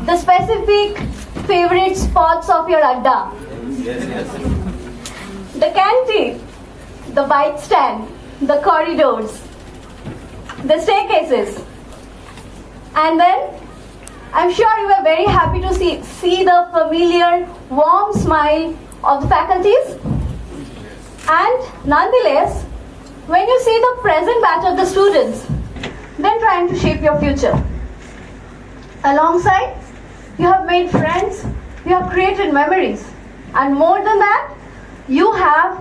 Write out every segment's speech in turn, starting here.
the specific favorite spots of your adda. The canteen, the bike stand, the corridors, the staircases. And then I'm sure you were very happy to see the familiar warm smile of the faculties. And nonetheless, when you see the present batch of the students, then trying to shape your future. Alongside, you have made friends, you have created memories, and more than that, you have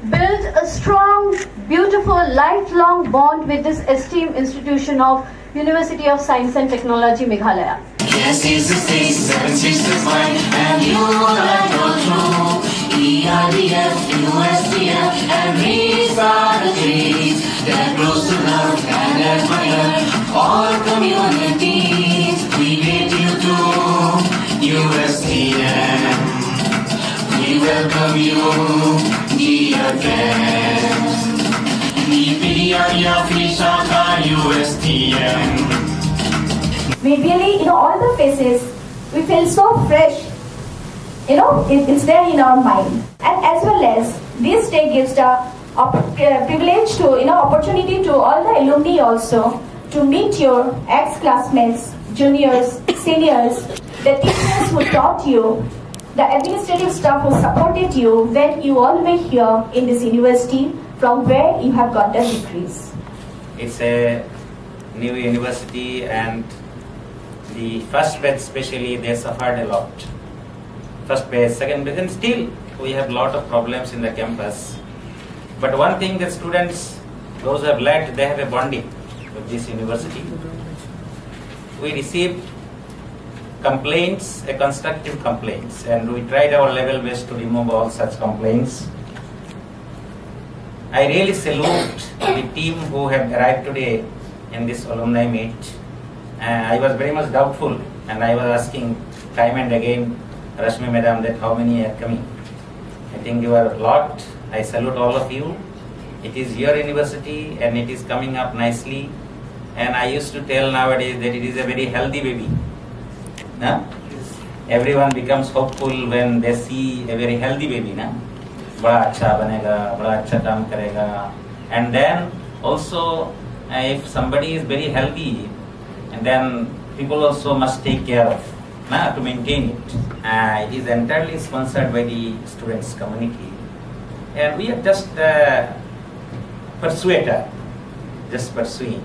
built a strong, beautiful, lifelong bond with this esteemed institution of University of Science and Technology, Meghalaya. Yes, is the 676 and you are your true. ERDF, USTM, and these are the trees that grows to love and admire all communities. We get you to USTM. We welcome you, dear friends. USTM. We really, all the faces, we feel so fresh. It's there in our mind. And as well as this day gives the privilege to, opportunity to all the alumni also to meet your ex-classmates, juniors, seniors, the teachers who taught you, the administrative staff who supported you when you all were here in this university from where you have got the degrees. It's a new university and the first batch especially, they suffered a lot. First batch, second batch, and still we have a lot of problems in the campus. But one thing, the students, those who have led, they have a bonding with this university. We received complaints, constructive complaints, and we tried our level best to remove all such complaints. I really salute the team who have arrived today in this alumni meet. I was very much doubtful, and I was asking time and again, Rashmi Madam, that how many are coming. I think you are a lot. I salute all of you. It is your university and it is coming up nicely. And I used to tell nowadays that it is a very healthy baby. Nah? Everyone becomes hopeful when they see a very healthy baby. Nah? बड़ा अच्छा बनेगा, बड़ा अच्छा काम करेगा. And then also, if somebody is very healthy, and then people also must take care of, to maintain it. It is entirely sponsored by the students' community, and we are just persuader, just pursuing.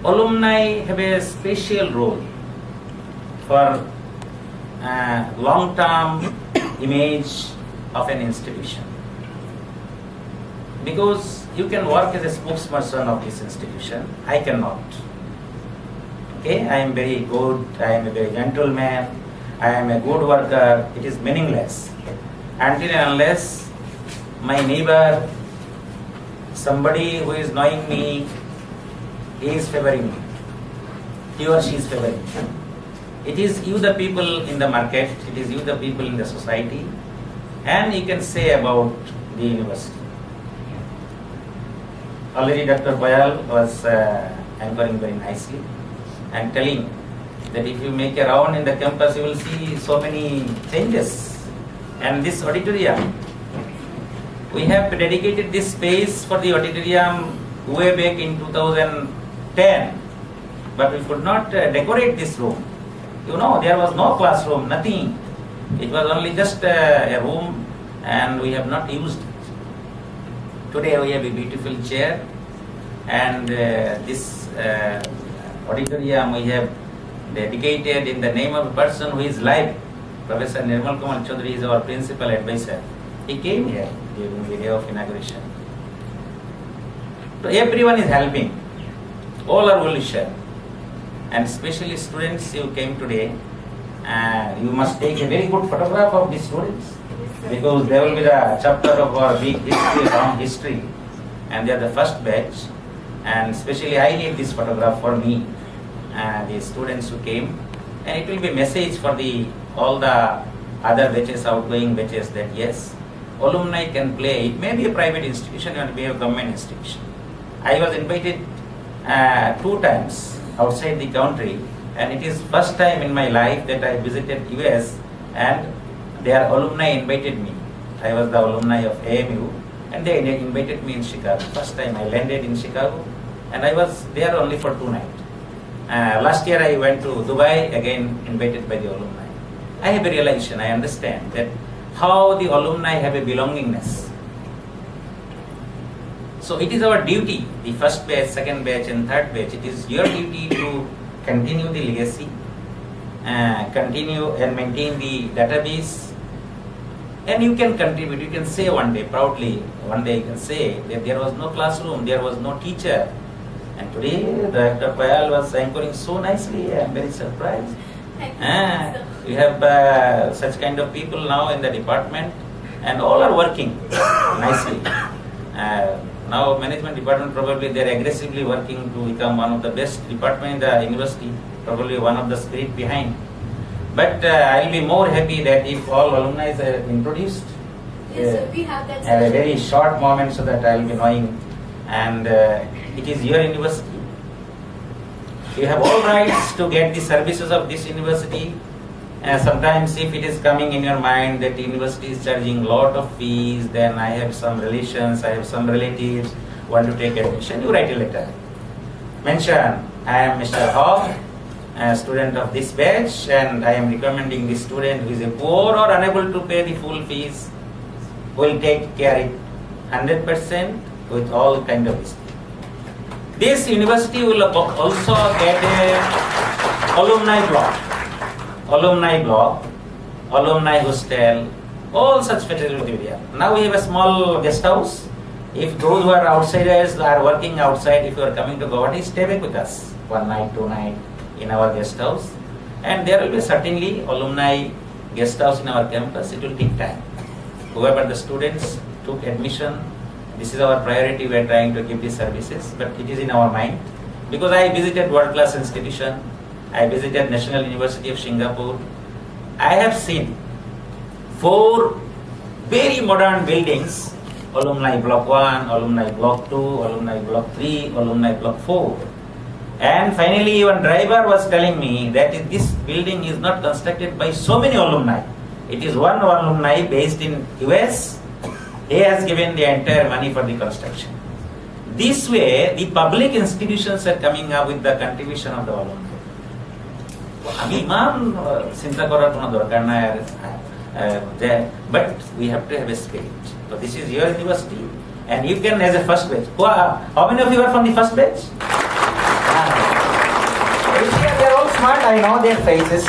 Alumni have a special role for long-term image of an institution, because you can work as a spokesperson of this institution. I cannot. Okay, I am very good, I am a very gentleman, I am a good worker. It is meaningless until and unless my neighbor, somebody who is knowing me, is favoring me, he or she is favoring me. It is you the people in the market, it is you the people in the society, and you can say about the university. Already Dr. Bayal was anchoring very nicely and telling that if you make a round in the campus, you will see so many changes. And this auditorium, we have dedicated this space for the auditorium way back in 2010, but we could not decorate this room. There was no classroom, nothing. It was only just a room, and we have not used it. Today we have a beautiful chair, and this auditorium we have dedicated in the name of a person who is live. Professor Nirmal Kumar Chaudhary is our principal advisor. He came here during the day of inauguration. So everyone is helping. All are well shared. And especially students, you came today, you must take a very good photograph of these students, because they will be the chapter of our big history, long history, and they are the first batch. And especially I need this photograph for me, the students who came, and it will be a message for all the other batches, outgoing batches, that yes, alumni can play. It may be a private institution, it may be a government institution. I was invited 2 times outside the country, And it is first time in my life that I visited US and their alumni invited me. I was the alumni of AMU and they invited me in Chicago. First time I landed in Chicago and I was there only for 2 nights. Last year I went to Dubai, again invited by the alumni. I have a realization, I understand that how the alumni have a belongingness. So it is our duty, the first batch, second batch and third batch, it is your duty to continue the legacy, continue and maintain the database, and you can contribute, you can say one day proudly, one day you can say that there was no classroom, there was no teacher, and today Dr. Payal was anchoring so nicely. I am very surprised. We have such kind of people now in the department and all are working nicely. Now management department probably they are aggressively working to become one of the best department in the university, probably one of the spirit behind. But I will be more happy that if all alumni are introduced. Yes, sir, we have that A very short moment so that I will be knowing. And it is your university. You have all rights to get the services of this university. Sometimes if it is coming in your mind that the university is charging lot of fees, then I have some relations, I have some relatives want to take admission, you write a letter. Mention, I am Mr. Hoque, a student of this batch, and I am recommending this student who is a poor or unable to pay the full fees, will take care of it 100% with all kind of this. This university will also get a alumni block, alumni hostel, all such facility we have. Now we have a small guest house. If those who are outsiders are working outside, if you are coming to Guwahati, stay back with us 1 night, 2 night in our guest house. And there will be certainly alumni guest house in our campus. It will take time. Whoever the students took admission, this is our priority. We are trying to give these services, but it is in our mind. Because I visited world-class institution, I visited National University of Singapore. I have seen 4 very modern buildings, Alumni Block 1, Alumni Block 2, Alumni Block 3, Alumni Block 4. And finally, one driver was telling me that this building is not constructed by so many alumni. It is one alumni based in US. He has given the entire money for the construction. This way, the public institutions are coming up with the contribution of the alumni. But we have to have a spirit. So this is your university, and you can as a first batch. How many of you are from the first batch? They are all smart. I know their faces.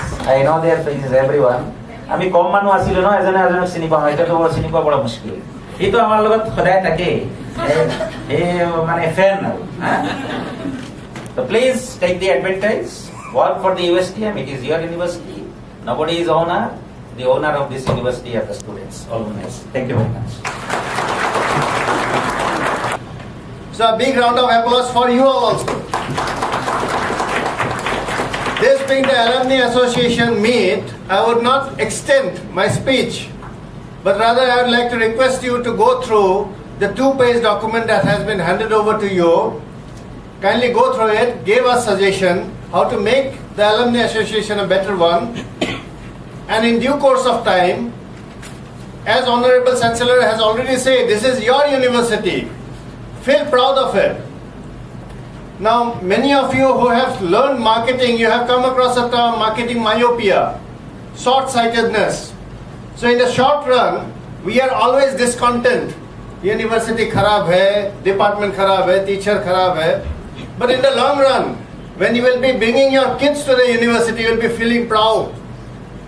Everyone. আমি কম মানুহ আছিলো ন এজনে এজনক চিনি পাওঁ এতিয়াতো চিনি পোৱা বড় মুশকিল এইটো আমাৰ লগত সদায় থাকে এই মানে ফেন আৰু so please take the advantage, work for the USTM. It is your university. Nobody is owner. The owner of this university are the students, alumni. Thank you very much. So a big round of applause for you all also. This being the Alumni Association meet, I would not extend my speech, but rather I would like to request you to go through the 2-page document that has been handed over to you. Kindly go through it, give us suggestion how to make the Alumni Association a better one. And in due course of time, as Honorable Chancellor has already said, this is your university. Feel proud of it. Now, many of you who have learned marketing, you have come across a term, marketing myopia, short-sightedness. So in the short run, we are always discontent. University kharab hai, department kharab hai, teacher kharab hai. But in the long run, when you will be bringing your kids to the university, you will be feeling proud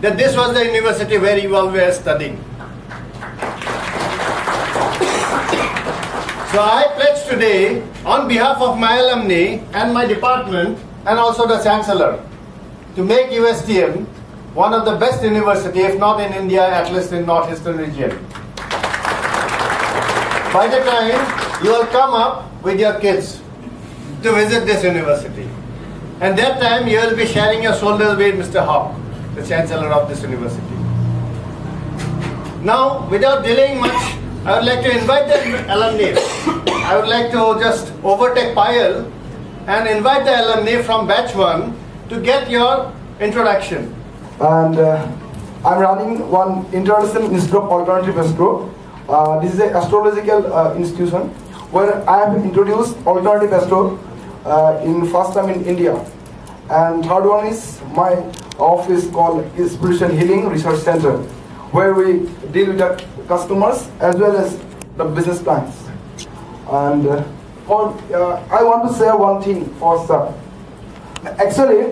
that this was the university where you all were studying. So I pledge today, on behalf of my alumni and my department, and also the Chancellor, to make USTM one of the best university, if not in India, at least in Northeastern region. By the time you will come up with your kids to visit this university, and that time you will be sharing your shoulders with Mr. Hoque, the Chancellor of this university. Now, without delaying much, I would like to invite the alumni. I would like to just overtake Payal and invite the alumni from batch 1 to to get your introduction. And I'm running one international institute of alternative astro. This is an astrological institution where I have introduced alternative astro in first time in India. And third one is my office called Spiritual Healing Research Center, where we deal with the customers as well as the business clients. And I want to say one thing for sir. Actually,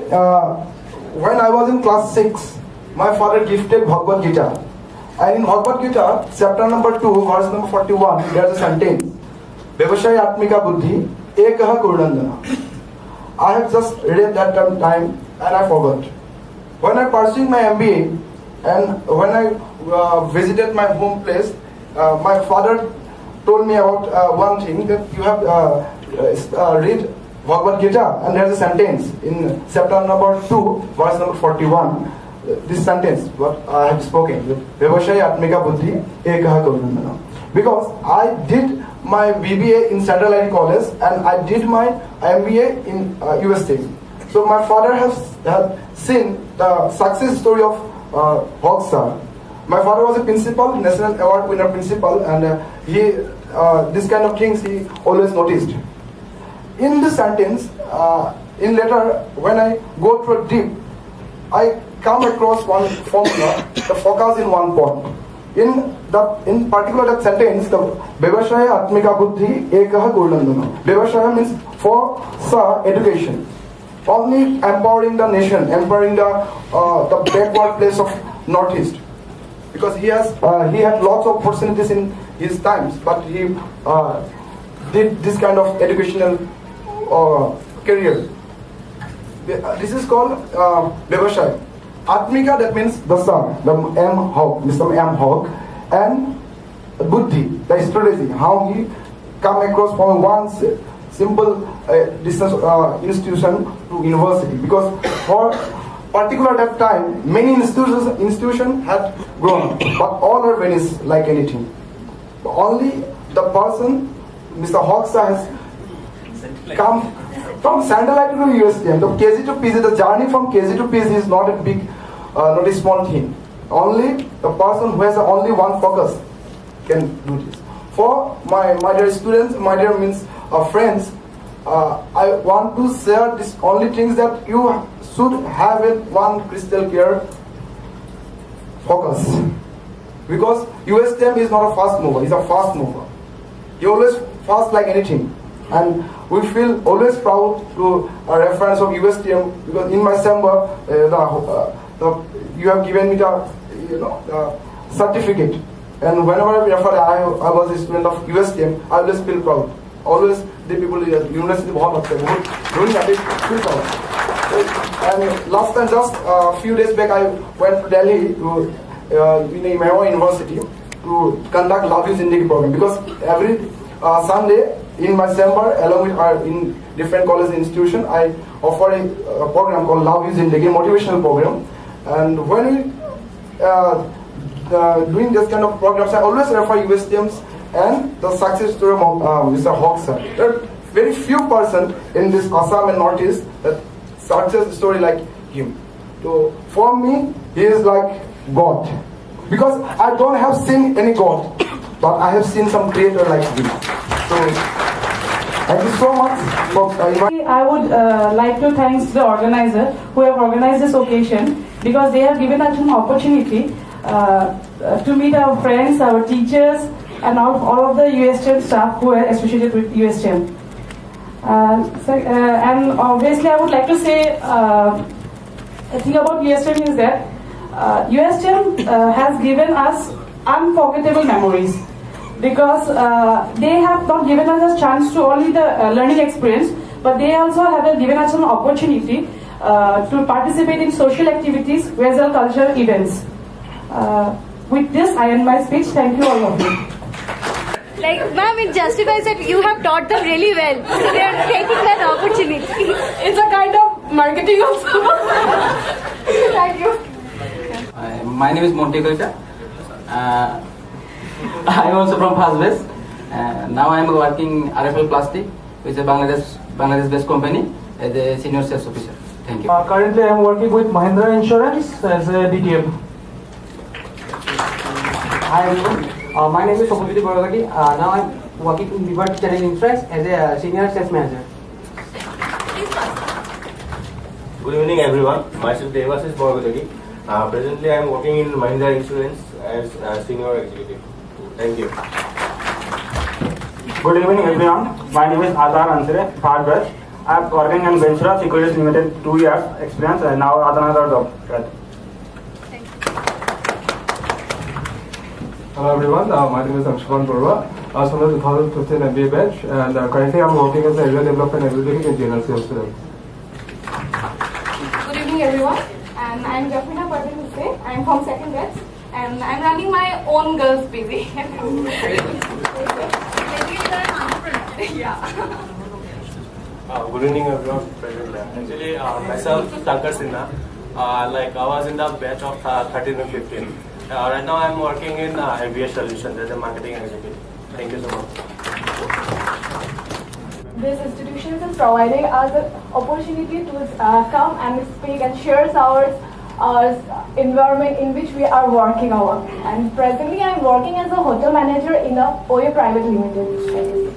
when I was in class 6, my father gifted Bhagavad Gita. And in Bhagavad Gita, chapter number 2, verse number 41, there is a sentence. Vyavashay Atmika Buddhi, Ekaha Kurnandana. I have just read that time and I forgot. When I pursued my MBA and when I visited my home place, my father told me about one thing, that you have read Bhagavad Gita and there is a sentence in chapter number 2, verse number 41. This sentence, what I have spoken, Vyavashay Atmika Buddhi Ekaha Kurnandana. Because I did my BBA in Central IT College and I did my MBA in USTM. So my father has seen the success story of Hoque sir. My father was a principal, national award winner principal, and he this kind of things he always noticed. In this sentence, in later when I go through deep, I come across one formula, the focus in one point. In particular that sentence, the Vyavashaya Atmika Buddhi Ekaha Kurnandana. Vyavashaya means for sir education. Only empowering the nation, empowering the backward place of Northeast. Because he had lots of opportunities in his times, but he did this kind of educational career. This is called Vyavashaya. Atmika, that means the son, the M. Hoque, Mr. M. Hoque, and Buddhi, the strategy, how he come across from one simple distance institution to university. Because for particular that time, many institutions had grown, but all are vanished like anything. Only the person, Mr. Hoque has come from Satellite to USTM. The KG to PG, the journey from KG to PG is not a big, not a small thing. Only the person who has only one focus can do this. For my dear students, my dear friends, I want to share this only things that you should have it one crystal clear focus. Because USTM is not a fast mover, it's a fast mover. He always fast like anything. And we feel always proud to a reference of USTM because in my chamber, you have given me the certificate. And whenever I refer, I was a student of USTM, I always feel proud. Always the people in the university doing that, feel proud. And last time, just a few days back, I went to Delhi to Mahbubul University to conduct Love is Zindagi program because every Sunday in my chamber, along with in different college institution, I offer a program called Love is Zindagi, motivational program. And when we doing this kind of programs, I always refer USTMs and the success story of Mr. Hoque sir. There are very few person in this Assam and Northeast that success story like him. So for me, he is like God. Because I don't have seen any God, but I have seen some creator like him. So thank you so much for I would like to thank the organizer who have organized this occasion because they have given us an opportunity to meet our friends, our teachers, and all of the USTM staff who are associated with USTM. And obviously, I would like to say the thing about USTM is that USTM has given us unforgettable memories because they have not given us a chance to only the learning experience, but they also have given us an opportunity to participate in social activities, as well as cultural events. With this, I end my speech. Thank you all of you. Like, ma'am, it justifies that you have taught them really well. So they are taking that opportunity. It's a kind of marketing also. Thank you. My name is Monty Koita. I am also from Fast Base. Now I am working RFL Plastic, which is a Bangladesh-based company as a senior sales officer. Thank you. Currently, I am working with Mahindra Insurance as a DTM. Hi everyone, my name is Mahbubul Hoque. Now I am working in Dept Channel Insurance as a senior sales manager. Good evening everyone, myself Devasis Borgotagi. Presently I am working in Mahindra Insurance as a senior executive. Thank you. Good evening, everyone. My name is Azhar Ansare, third batch. I am working in Ventura Securities Limited, 2 years experience, and now another job. Hello everyone, my name is Anshuman Barua. I was from the 2015 MBA batch, and currently I am working as an area development executive in GNRC Hospital. Good evening, everyone. And I'm Jafrina Patel Hussain. I'm from second batch, and I'm running my own girls' PV. Good evening everyone. Actually, myself Shankar Sinha. I was in the batch of 13 and 15. Right now I am working in aviation solutions as a marketing executive. Thank you so much. This institution is providing us the opportunity to come and speak and share our environment in which we are working our. And presently I am working as a hotel manager in a OA Private Limited.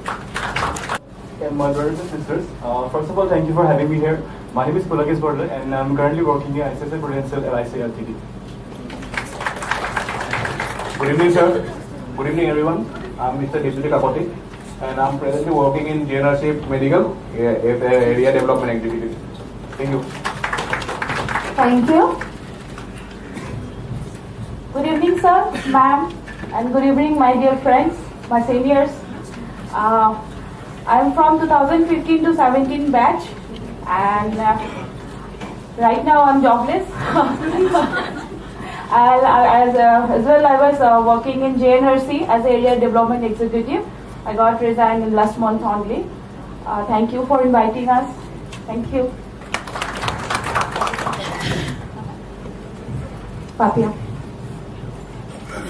My brothers and sisters, first of all, thank you for having me here. My name is Pulakis Border, and I'm currently working in ICICI Prudential LIC Ltd. Good evening, sir. Good evening, everyone. I'm Mr. Deputy Kapoti, and I'm presently working in GNRC Medical, Area Development Executive. Thank you. Thank you. Good evening, sir, ma'am, and good evening, my dear friends, my seniors. I am from 2015 to 17 batch, and right now I'm jobless. As well, I was working in JNRC as area development executive. I got resigned in last month only. Thank you for inviting us. Thank you. Papia.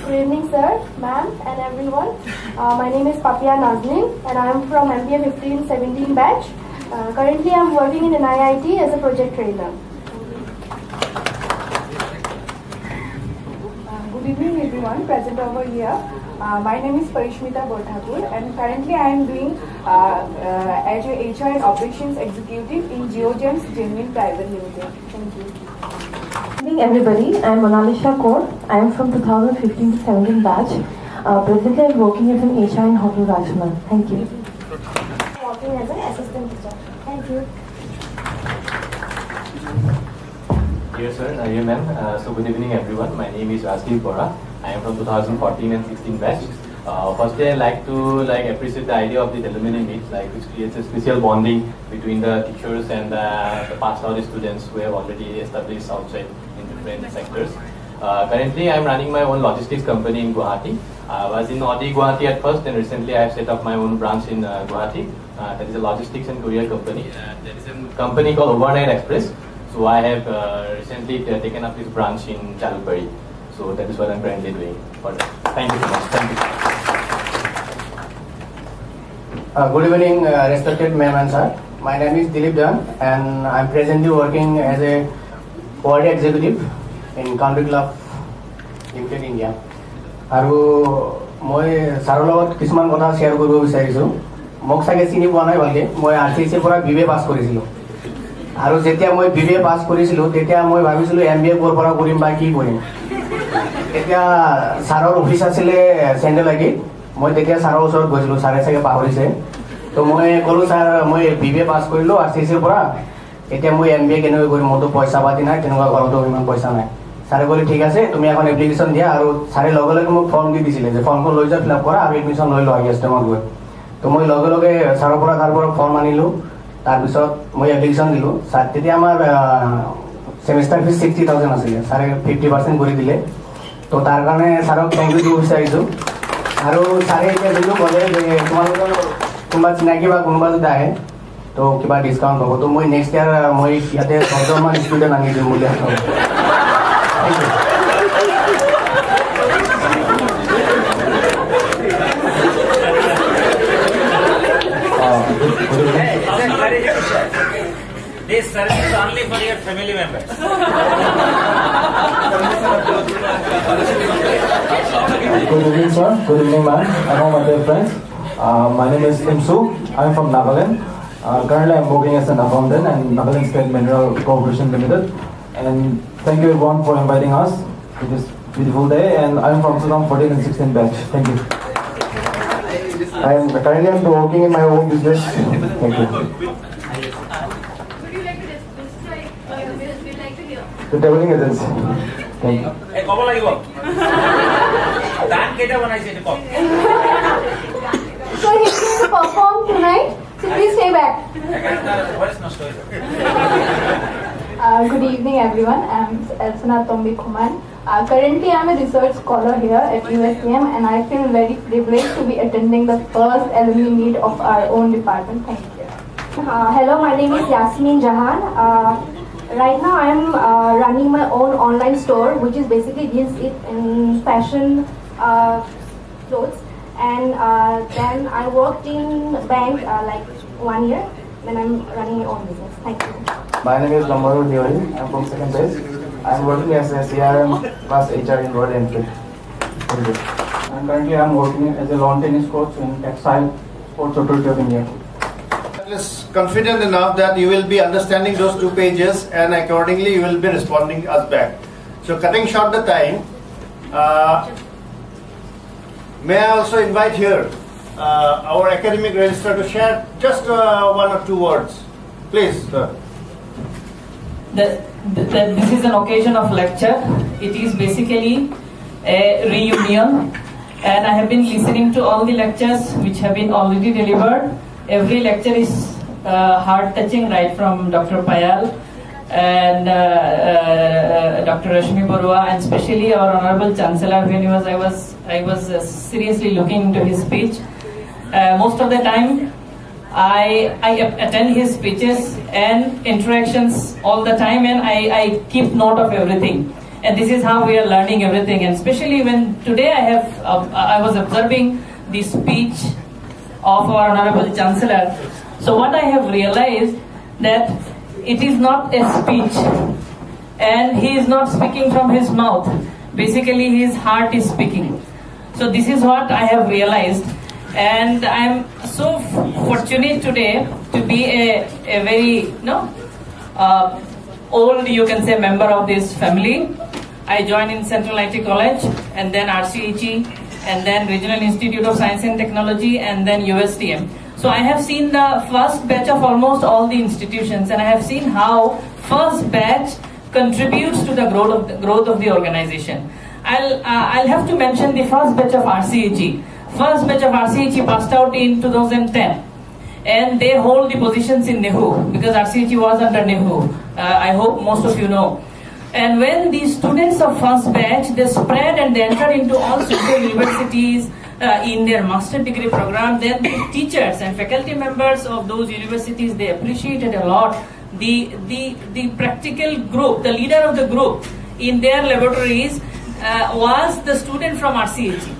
Good evening, sir, ma'am, and everyone. My name is Papia Nazneen, and I am from MBA 15-17 batch. Currently, I am working in an IIT as a project trainer. Good evening, everyone present over here. My name is Parishmita Borthakur, and currently I am doing as a HR and Operations Executive in Geogems Genuine Private Limited. Thank you. Good evening, everybody. I am Monalisha Kaur. I am from 2015 to 17 batch. Presently, I am working as an HR in Hotel Rajman. Thank you. Working as an assistant teacher. Thank you. Yes, sir. Dear ma'am. So good evening, everyone. My name is Rajiv Bora. I am from 2014 and 16 batch. Firstly, I like to appreciate the idea of the alumni meet, which creates a special bonding between the teachers and the passed out students who have already established outside in different sectors. Currently, I am running my own logistics company in Guwahati. I was in Audi Guwahati at first, and recently I have set up my own branch in Guwahati. That is a logistics and courier company. There is a company called Overnight Express. So I have recently taken up this branch in Chalupari. So that is what I'm currently doing. Thank you so much. Thank you. Good evening, respected ma'am and sir. My name is Dilip Dan, and I'm presently working as a quality executive in Country Club Limited, India. আৰু মই ছাৰৰ লগত কিছুমান কথা share কৰিব বিচাৰিছোঁ। মোক চাগে চিনি পোৱা নাই ভালকৈ। মই RCCৰ পৰা BA পাছ কৰিছিলোঁ। আৰু যেতিয়া মই BA পাছ কৰিছিলোঁ তেতিয়া মই ভাবিছিলোঁ MBA ক'ৰ পৰা কৰিম বা কি কৰিম। তেতিয়া ছাৰৰ অফিচ আছিলে চেণ্ট্ৰেল আইটিত। মই তেতিয়া ছাৰৰ ওচৰত গৈছিলোঁ, ছাৰে চাগে পাহৰিছে। তো মই ক'লোঁ ছাৰ মই BA পাছ কৰিলোঁ RCCৰ পৰা, এতিয়া মই MBA কেনেকৈ কৰিম, মোৰতো পইচা পাতি নাই, তেনেকুৱা ঘৰতো ইমান পইচা নাই। ছাৰে ক'লে ঠিক আছে তুমি এখন এপ্লিকেশ্যন দিয়া, আৰু ছাৰে লগে লগে মোক ফৰ্ম দি দিছিলে যে ফৰ্মখন লৈ যোৱা ফিল আপ কৰা আৰু এডমিশ্যন লৈ লোৱা USTMত গৈ। তো মই লগে লগে ছাৰৰ পৰা তাৰ পৰা ফৰ্ম আনিলোঁ, তাৰপিছত মই এপ্লিকেশ্যন দিলোঁ। ছাৰ তেতিয়া আমাৰ ছেমিষ্টাৰ ফিজ 60,000 আছিলে, ছাৰে 50% কৰি দিলে। তো তাৰ কাৰণে ছাৰক থেংক ইউ দিব বিচাৰিছোঁ। আৰু ছাৰে এতিয়া যোনটো ক'লে যে তোমালোকৰ কোনোবা চিনাকি বা কোনোবা যদি আহে তো কিবা ডিছকাউণ্ট হ'ব। তো মই নেক্সট ইয়াৰ মই ইয়াতে 10জনমান ষ্টুডেণ্ট আনি দিম বুলি ভাবোঁ। Thank you. This service is only for your family members. Good evening, sir. Good evening, ma'am. And all my dear friends. My name is Imsu. I'm from Nagaland. Currently, I'm working as an accountant at Nagaland State Mineral Corporation Limited. And thank you everyone for inviting us to this beautiful day. And I'm from 2014 and 16 batch. Thank you. I'm currently working in my own business. Thank you. Would you like to describe your business? We'd like to hear. The traveling agency. Thank you. Hey, Kobo lagi wo. Dan keda banai se ko. So he's going to perform tonight. So please stay back. Good evening, everyone. I'm Elsana Tombi Kuman. Currently, I'm a research scholar here at USTM, and I feel very privileged to be attending the first alumni meet of our own department. Thank you. Hello, my name is Yasmin Jahan. Right now, I'm running my own online store, which is basically deals in fashion clothes. And then I worked in bank like 1 year. Then I'm running my own business. Thank you. My name is Mahbubul Hoque. I'm from second base. I'm working as a CRM plus HR in Road Entry. And currently, I'm working as a lawn tennis coach in Textile Sports Authority of India. Is confident enough that you will be understanding those 2 pages and accordingly you will be responding us back. So cutting short the time, may I also invite here our academic registrar to share just 1 or 2 words. Please, sir. This is an occasion of lecture. It is basically a reunion, and I have been listening to all the lectures which have been already delivered. Every lecture is heart-touching, right from Dr. Payal and Dr. Rashmi Barua, and especially our Honorable Chancellor. When I was seriously looking into his speech. Most of the time, I attend his speeches and interactions all the time, and I keep note of everything. And this is how we are learning everything. And especially when today I was observing the speech of our Honorable Chancellor. So what I have realized that it is not a speech, and he is not speaking from his mouth. Basically, his heart is speaking. So this is what I have realized, and I am so fortunate today to be a very old, you can say, member of this family. I joined in Central IT College, and then RCHE, and then Regional Institute of Science and Technology, and then USTM. So I have seen the first batch of almost all the institutions, and I have seen how first batch contributes to the growth of the organization. I'll have to mention the first batch of RCHE. First batch of RCHE passed out in 2010, and they hold the positions in NEHU because RCHE was under NEHU. I hope most of you know. And when these students of first batch, they spread and they entered into all super universities in their master degree program, then the teachers and faculty members of those universities, they appreciated a lot the practical group. The leader of the group in their laboratories was the student from RCHE.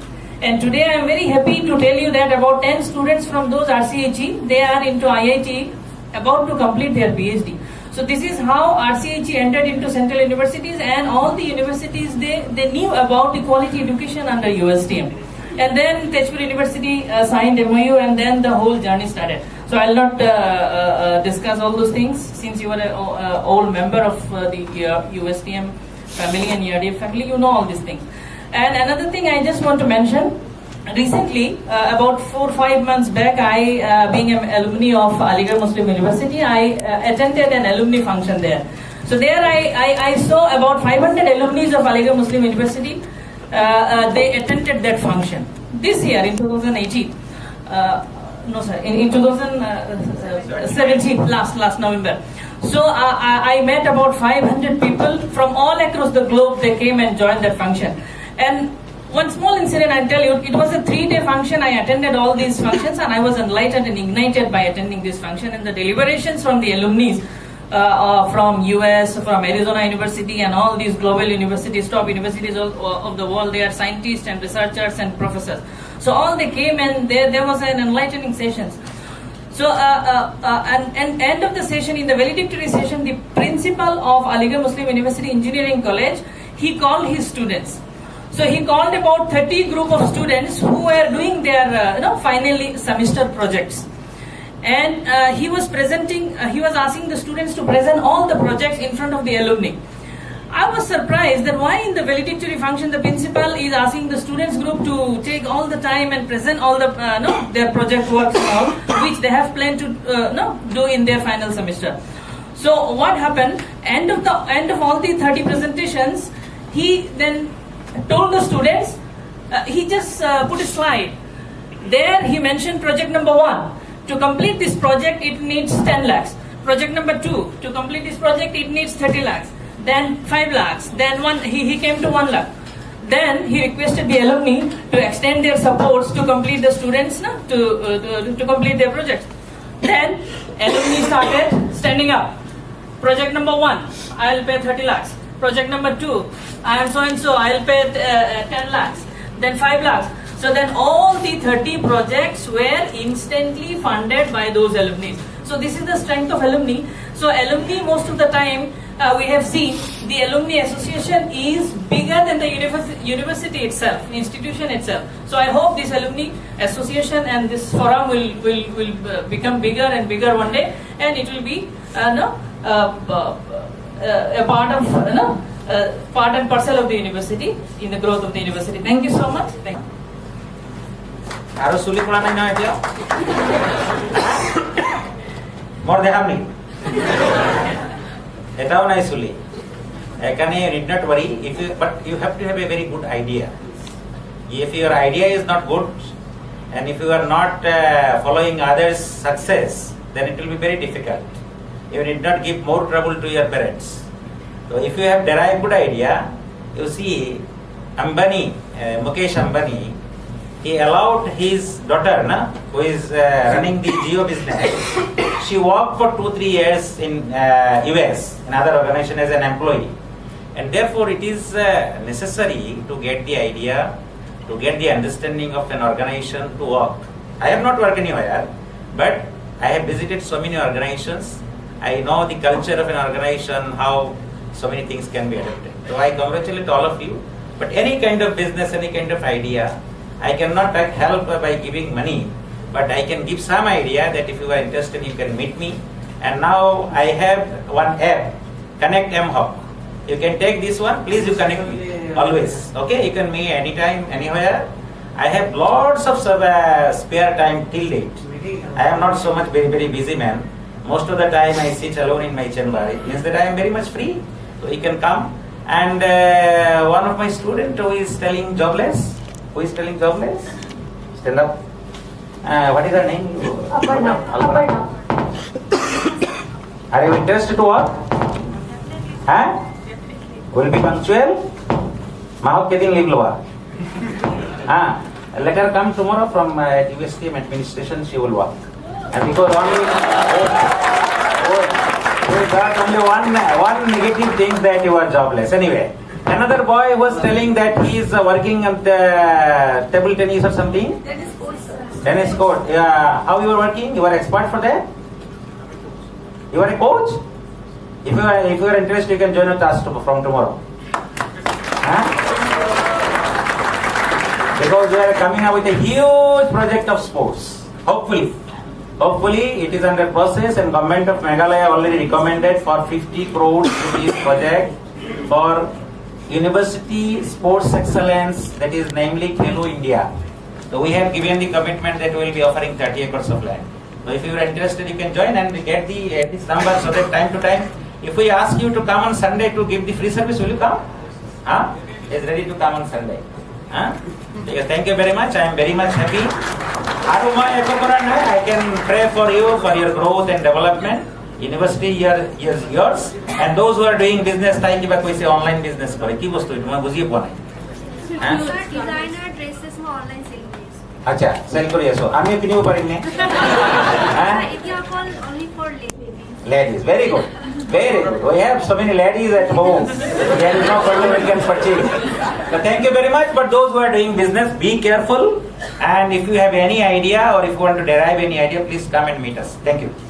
And today I am very happy to tell you that about 10 students from those RCHE, they are into IIT, about to complete their PhD. So this is how RCHE entered into central universities, and all the universities, they knew about the quality education under USTM. And then Tezpur University signed MOU, and then the whole journey started. So I'll not discuss all those things, since you are an old member of the USTM family and ERDF family, you know all these things. And another thing I just want to mention, recently, about 4 or 5 months back, I, being an alumni of Aligarh Muslim University, I attended an alumni function there. So there I saw about 500 alumni of Aligarh Muslim University. They attended that function. This year, in 2018, in 2017, last November. So I met about 500 people from all across the globe. They came and joined that function. And one small incident I'll tell you, it was a 3-day function. I attended all these functions, and I was enlightened and ignited by attending this function. And the deliberations from the alumni from US, from Arizona University, and all these global universities, top universities of the world, they are scientists and researchers and professors. So all they came, and there was an enlightening sessions. So, and end of the session, in the valedictory session, the principal of Aligarh Muslim University Engineering College, he called his students. So he called about 30 group of students who were doing their final semester projects. And he was asking the students to present all the projects in front of the alumni. I was surprised that why in the valedictory function the principal is asking the students group to take all the time and present all the their project works and all, which they have planned to do in their final semester. So what happened? End of all the 30 presentations, he then told the students, he just put a slide. There he mentioned project number 1. To complete this project, it needs 10 lakhs. Project number 2, to complete this project, it needs 30 lakhs. Then 5 lakhs. Then he came to 1 lakh. Then he requested the alumni to extend their supports to complete the students to complete their projects. Then alumni started standing up. Project number 1, I'll pay 30 lakhs. Project number 2, I am so and so, I'll pay 10 lakhs. Then 5 lakhs. So then all the 30 projects were instantly funded by those alumni. So this is the strength of alumni. So alumni, most of the time, we have seen the alumni association is bigger than the university itself, institution itself. So I hope this alumni association and this forum will become bigger and bigger one day, and it will be a part and parcel of the university in the growth of the university. Thank you so much. Thank you. Aru suli pula nai na etya mor deham ni etao nai suli ekane you need not worry but you have to have a very good idea. If your idea is not good and if you are not following others' success, then it will be very difficult. You need not give more trouble to your parents. So if you have derived good idea, you see Ambani, Mukesh Ambani, he allowed his daughter, who is running the Geo business, she worked for 2-3 years in US, in other organization as an employee. And therefore it is necessary to get the idea, to get the understanding of an organization to work. I have not worked anywhere, but I have visited so many organizations. I know the culture of an organization, how so many things can be adapted. So I congratulate all of you. But any kind of business, any kind of idea, I cannot help by giving money, but I can give some idea that if you are interested, you can meet me. And now I have one app, Connect MHOC. You can take this one, please you connect me always. Okay, you can meet anytime, anywhere. I have lots of spare time till date. I am not so much very busy man. Most of the time I sit alone in my chamber. It means that I am very much free. So you can come. And one of my students who is telling jobless. Who is telling jobless? Stand up. What is her name? Aparna. Are you interested to work? Huh? Will be punctual? Mahok kedin leave lower. Let her come tomorrow from USTM administration. She will work. And because only we got only one negative thing that you are jobless. Anyway, another boy was telling that he is working at the table tennis or something. Tennis court. Yeah. How you are working? You are expert for that? You are a coach? If you are interested, you can join us from tomorrow. Because we are coming up with a huge project of sports. Hopefully it is under process, and government of Meghalaya already recommended for 50 crores rupees project for university sports excellence, that is namely Khelo India. So we have given the commitment that we will be offering 30 acres of land. So if you are interested, you can join and get this number, so that time to time, if we ask you to come on Sunday to give the free service, will you come? Is ready to come on Sunday. Yes, thank you very much. I am very much happy. I can pray for you, for your growth and development. University is yours. And those who are doing business, thank you, but we say online business. Designer dresses online selling. Acha, sell koriye so. Ami kini uparinne. It is only for ladies. Ladies, very good. Very good. We have so many ladies at home. There is no problem, we can purchase. So thank you very much. But those who are doing business, be careful. And if you have any idea or if you want to derive any idea, please come and meet us. Thank you.